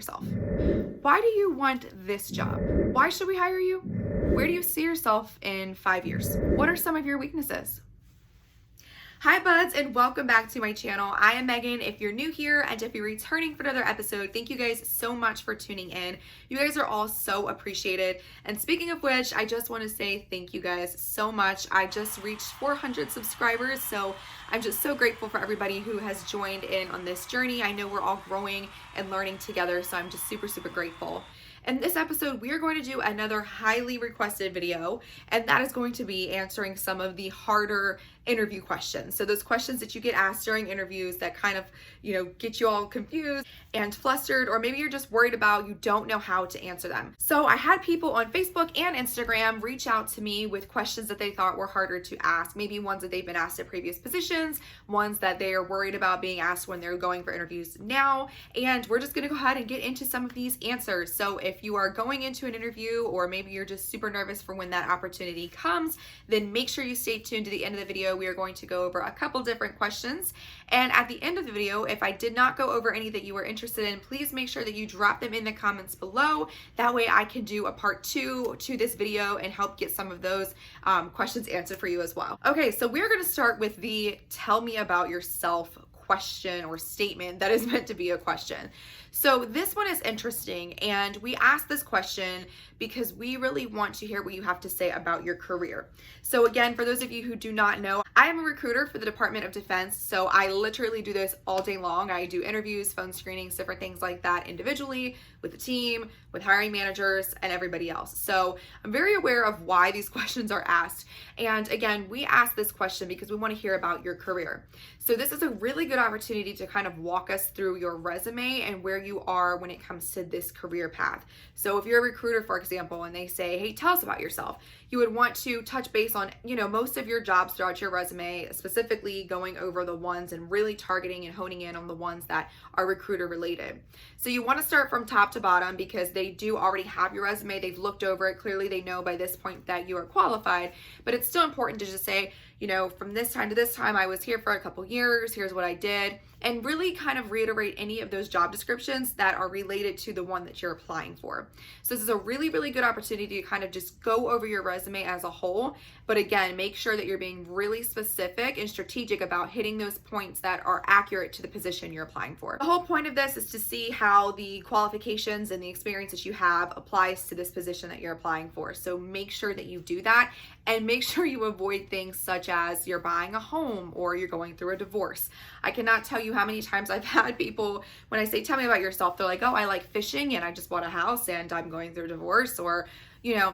yourself. Why do you want this job? Why should we hire you? Where do you see yourself in 5 years? What are some of your weaknesses? Hi buds, and welcome back to my channel. I am Megan if you're new here, and if you're returning for another episode, thank you guys so much for tuning in. You guys are all so appreciated. And speaking of which, I just want to say thank you guys so much. I just reached 400 subscribers, so I'm just so grateful for everybody who has joined in on this journey. I know we're all growing and learning together, so I'm just super grateful. In this episode, we are going to do another highly requested video, and that is going to be answering some of the harder interview questions. So those questions that you get asked during interviews that kind of, get you all confused and flustered, or maybe you're just worried about, you don't know how to answer them. So I had people on Facebook and Instagram reach out to me with questions that they thought were harder to ask, maybe ones that they've been asked at previous positions, ones that they are worried about being asked when they're going for interviews now. And we're just gonna go ahead and get into some of these answers. So if you are going into an interview, or maybe you're just super nervous for when that opportunity comes, then make sure you stay tuned to the end of the video. We are going to go over a couple different questions. And at the end of the video, if I did not go over any that you were interested in, please make sure that you drop them in the comments below. That way I can do a part 2 to this video and help get some of those questions answered for you as well. Okay, so we're gonna start with the tell me about yourself question or statement that is meant to be a question. So this one is interesting, and we asked this question because we really want to hear what you have to say about your career. So again, for those of you who do not know, I am a recruiter for the Department of Defense, so I literally do this all day long. I do interviews, phone screenings, different things like that individually, with the team, with hiring managers, and everybody else. So I'm very aware of why these questions are asked. And again, we asked this question because we want to hear about your career. So this is a really good opportunity to kind of walk us through your resume and where you are when it comes to this career path. So if you're a recruiter, for example, and they say, hey, tell us about yourself, you would want to touch base on, most of your jobs throughout your resume, specifically going over the ones and really targeting and honing in on the ones that are recruiter related. So you want to start from top to bottom because they do already have your resume. They've looked over it. Clearly they know by this point that you are qualified, but it's still important to just say, from this time to this time, I was here for a couple years, here's what I did, and really kind of reiterate any of those job descriptions that are related to the one that you're applying for. So this is a really good opportunity to kind of just go over your resume as a whole, but again, make sure that you're being really specific and strategic about hitting those points that are accurate to the position you're applying for. The whole point of this is to see how the qualifications and the experience that you have applies to this position that you're applying for. So make sure that you do that, and make sure you avoid things such as you're buying a home or you're going through a divorce. I cannot tell you how many times I've had people, when I say, tell me about yourself, they're like, oh, I like fishing and I just bought a house and I'm going through a divorce, or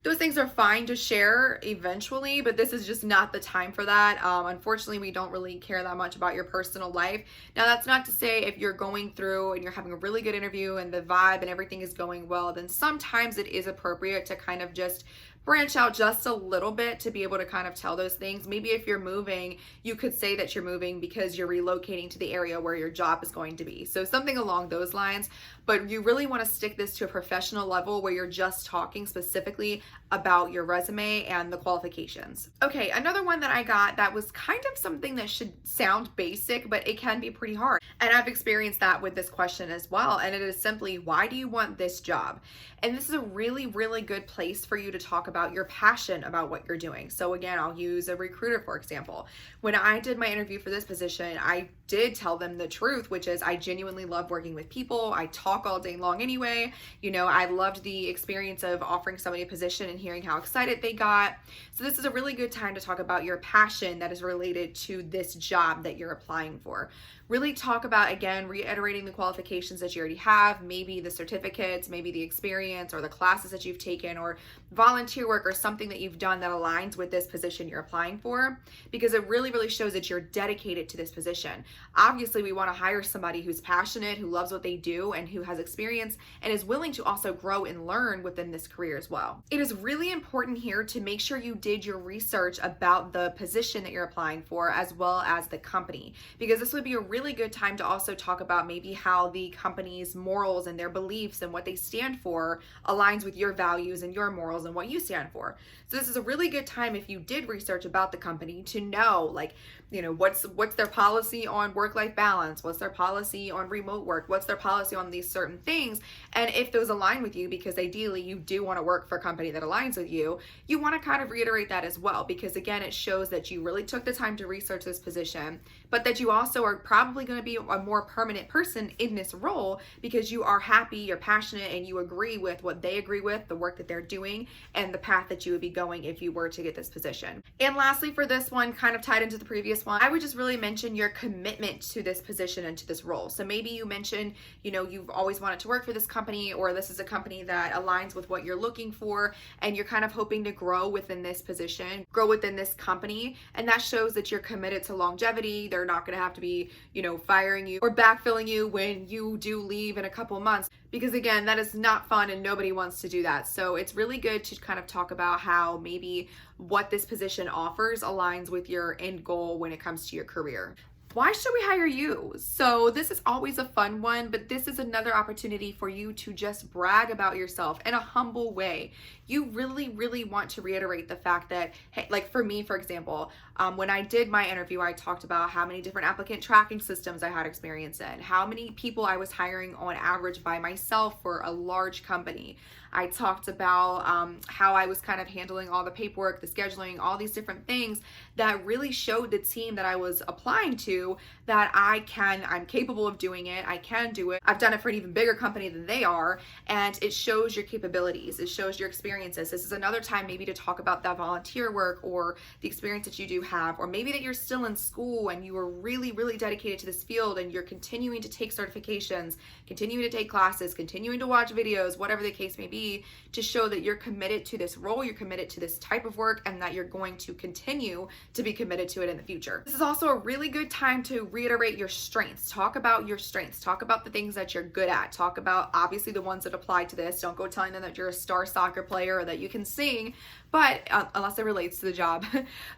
those things are fine to share eventually, but this is just not the time for that. Unfortunately, we don't really care that much about your personal life. Now, that's not to say if you're going through and you're having a really good interview and the vibe and everything is going well, then sometimes it is appropriate to kind of just branch out just a little bit to be able to kind of tell those things. Maybe if you're moving, you could say that you're moving because you're relocating to the area where your job is going to be. So something along those lines, but you really want to stick this to a professional level where you're just talking specifically about your resume and the qualifications. Okay, another one that I got that was kind of something that should sound basic, but it can be pretty hard. And I've experienced that with this question as well. And it is simply, why do you want this job? And this is a really good place for you to talk about your passion about what you're doing. So again, I'll use a recruiter, for example. When I did my interview for this position, I did tell them the truth, which is I genuinely love working with people. I talk all day long anyway. I loved the experience of offering somebody a position and hearing how excited they got. So this is a really good time to talk about your passion that is related to this job that you're applying for. Really talk about, again, reiterating the qualifications that you already have, maybe the certificates, maybe the experience or the classes that you've taken, or volunteer work or something that you've done that aligns with this position you're applying for, because it really shows that you're dedicated to this position. Obviously, we want to hire somebody who's passionate, who loves what they do, and who has experience and is willing to also grow and learn within this career as well. It is really important here to make sure you did your research about the position that you're applying for, as well as the company, because this would be a really good time to also talk about maybe how the company's morals and their beliefs and what they stand for aligns with your values and your morals and what you stand stand for. So this is a really good time if you did research about the company to know, like, you know, what's their policy on work-life balance, what's their policy on remote work, what's their policy on these certain things, and if those align with you, because ideally you do want to work for a company that aligns with you, you want to kind of reiterate that as well, because again, it shows that you really took the time to research this position, but that you also are probably going to be a more permanent person in this role because you are happy, you're passionate, and you agree with what they agree with, the work that they're doing, and the path that you would be going if you were to get this position. And lastly, for this one, kind of tied into the previous one, I would just really mention your commitment to this position and to this role. So maybe you mentioned, you know, you've always wanted to work for this company, or this is a company that aligns with what you're looking for, and you're kind of hoping to grow within this position, grow within this company, and that shows that you're committed to longevity. They're not going to have to be, you know, firing you or backfilling you when you do leave in a couple months, because again, that is not fun and nobody wants to do that. So it's really good to kind of talk about how maybe what this position offers aligns with your end goal when it comes to your career. Why should we hire you? So this is always a fun one, but this is another opportunity for you to just brag about yourself in a humble way. You really, really want to reiterate the fact that, hey, like for me, for example, when I did my interview, I talked about how many different applicant tracking systems I had experience in, how many people I was hiring on average by myself for a large company. I talked about how I was kind of handling all the paperwork, the scheduling, all these different things that really showed the team that I was applying to that I'm capable of doing it. I can do it. I've done it for an even bigger company than they are, and it shows your capabilities. It shows your experiences. This is another time maybe to talk about that volunteer work or the experience that you do have, or maybe that you're still in school and you are really, really dedicated to this field and you're continuing to take certifications, continuing to take classes, continuing to watch videos, whatever the case may be, to show that you're committed to this role, you're committed to this type of work, and that you're going to continue to be committed to it in the future. This is also a really good time to reiterate your strengths. Talk about your strengths. Talk about the things that you're good at. Talk about obviously the ones that apply to this. Don't go telling them that you're a star soccer player or that you can sing, but unless it relates to the job,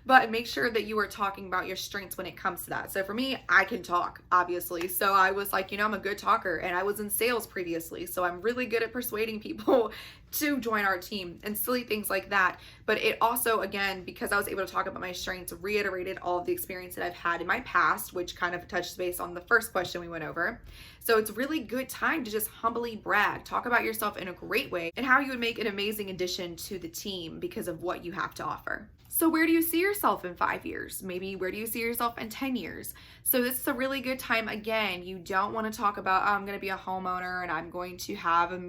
but make sure that you are talking about your strengths when it comes to that. So for me, I can talk, obviously. So I was like, you know, I'm a good talker, and I was in sales previously. So I'm really good at persuading people to join our team and silly things like that. But it also, again, because I was able to talk about my strengths, reiterated all of the experience that I've had in my past, which kind of touches base on the first question we went over. So it's a really good time to just humbly brag, talk about yourself in a great way, and how you would make an amazing addition to the team because of what you have to offer. So where do you see yourself in 5 years? Maybe where do you see yourself in 10 years? So this is a really good time. Again, you don't want to talk about, oh, I'm going to be a homeowner and I'm going to have,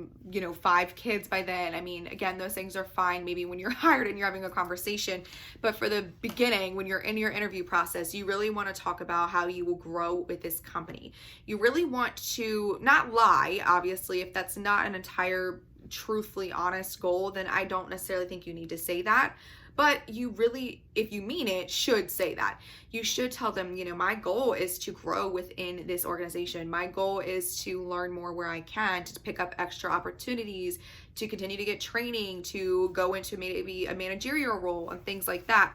5 kids by then. I mean, again, those things are fine maybe when you're hired and you're having a conversation. But for the beginning, when you're in your interview process, you really want to talk about how you will grow with this company. You really want to not lie, obviously. If that's not an entire truthfully honest goal, then I don't necessarily think you need to say that. But you really, if you mean it, should say that. You should tell them, my goal is to grow within this organization. My goal is to learn more where I can, to pick up extra opportunities, to continue to get training, to go into maybe a managerial role and things like that.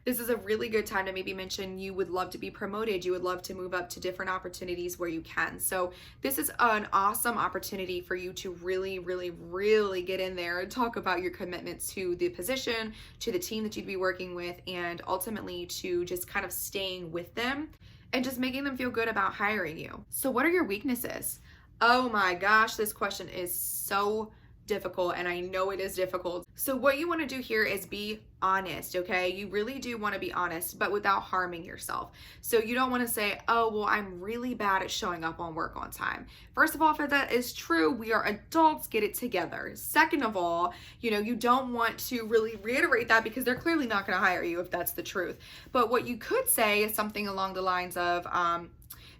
This is a really good time to maybe mention you would love to be promoted. You would love to move up to different opportunities where you can. So this is an awesome opportunity for you to really, really, really get in there and talk about your commitment to the position, to the team that you'd be working with, and ultimately to just kind of staying with them and just making them feel good about hiring you. So what are your weaknesses? Oh my gosh, this question is so difficult, and I know it is difficult. So what you want to do here is be honest, okay? You really do want to be honest, but without harming yourself. So you don't want to say, oh, well, I'm really bad at showing up on work on time. First of all, if that is true, we are adults, get it together. Second of all, you don't want to really reiterate that because they're clearly not going to hire you if that's the truth. But what you could say is something along the lines of,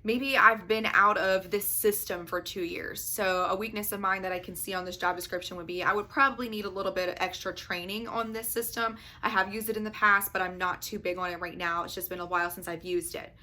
maybe I've been out of this system for 2 years. So a weakness of mine that I can see on this job description would be I would probably need a little bit of extra training on this system. I have used it in the past, but I'm not too big on it right now. It's just been a while since I've used it.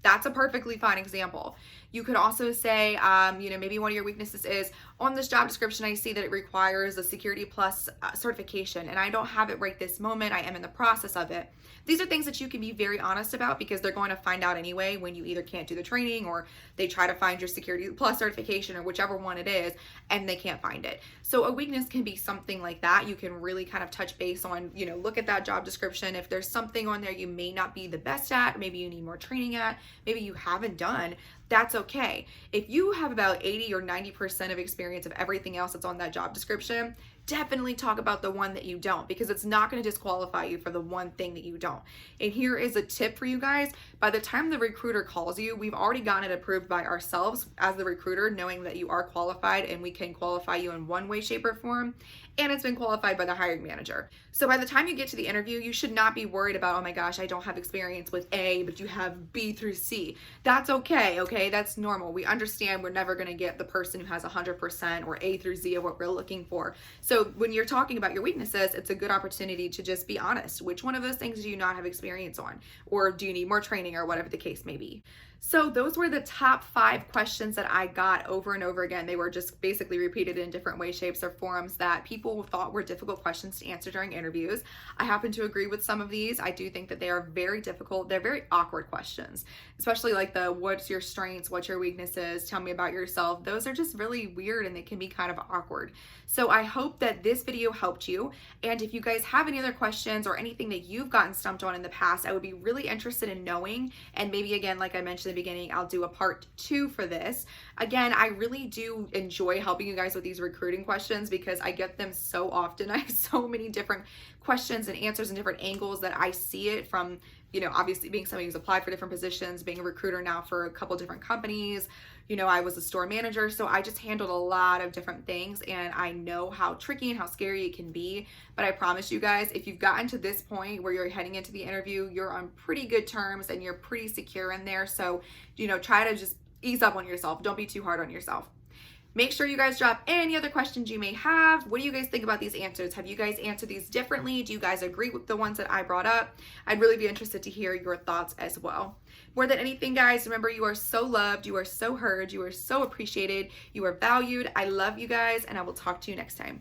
That's a perfectly fine example. You could also say, maybe one of your weaknesses is on this job description, I see that it requires a Security Plus certification, and I don't have it right this moment. I am in the process of it. These are things that you can be very honest about because they're going to find out anyway when you either can't do the training or they try to find your Security Plus certification or whichever one it is and they can't find it. So a weakness can be something like that. You can really kind of touch base on, look at that job description. If there's something on there you may not be the best at, maybe you need more training at, maybe you haven't done, that's okay. If you have about 80 or 90% of experience of everything else that's on that job description, definitely talk about the one that you don't, because it's not going to disqualify you for the one thing that you don't. And here is a tip for you guys. By the time the recruiter calls you, we've already gotten it approved by ourselves as the recruiter, knowing that you are qualified and we can qualify you in one way, shape, or form. And it's been qualified by the hiring manager. So by the time you get to the interview, you should not be worried about, oh my gosh, I don't have experience with A, but you have B through C. That's okay, That's normal. We understand we're never gonna get the person who has 100% or A through Z of what we're looking for. So when you're talking about your weaknesses, it's a good opportunity to just be honest. Which one of those things do you not have experience on? Or do you need more training, or whatever the case may be? So those were the top 5 questions that I got over and over again. They were just basically repeated in different ways, shapes, or forms that people thought were difficult questions to answer during interviews. I happen to agree with some of these. I do think that they are very difficult. They're very awkward questions, especially like the what's your strengths, what's your weaknesses, tell me about yourself. Those are just really weird and they can be kind of awkward. So I hope that this video helped you. And if you guys have any other questions or anything that you've gotten stumped on in the past, I would be really interested in knowing. And maybe again, like I mentioned in the beginning, I'll do a part 2 for this. Again, I really do enjoy helping you guys with these recruiting questions because I get them so often. I have so many different questions and answers and different angles that I see it from, obviously being somebody who's applied for different positions, being a recruiter now for a couple different companies. I was a store manager, so I just handled a lot of different things, and I know how tricky and how scary it can be. But I promise you guys, if you've gotten to this point where you're heading into the interview, you're on pretty good terms and you're pretty secure in there. So, try to just ease up on yourself. Don't be too hard on yourself. Make sure you guys drop any other questions you may have. What do you guys think about these answers? Have you guys answered these differently? Do you guys agree with the ones that I brought up? I'd really be interested to hear your thoughts as well. More than anything, guys, remember you are so loved, you are so heard, you are so appreciated, you are valued. I love you guys, and I will talk to you next time.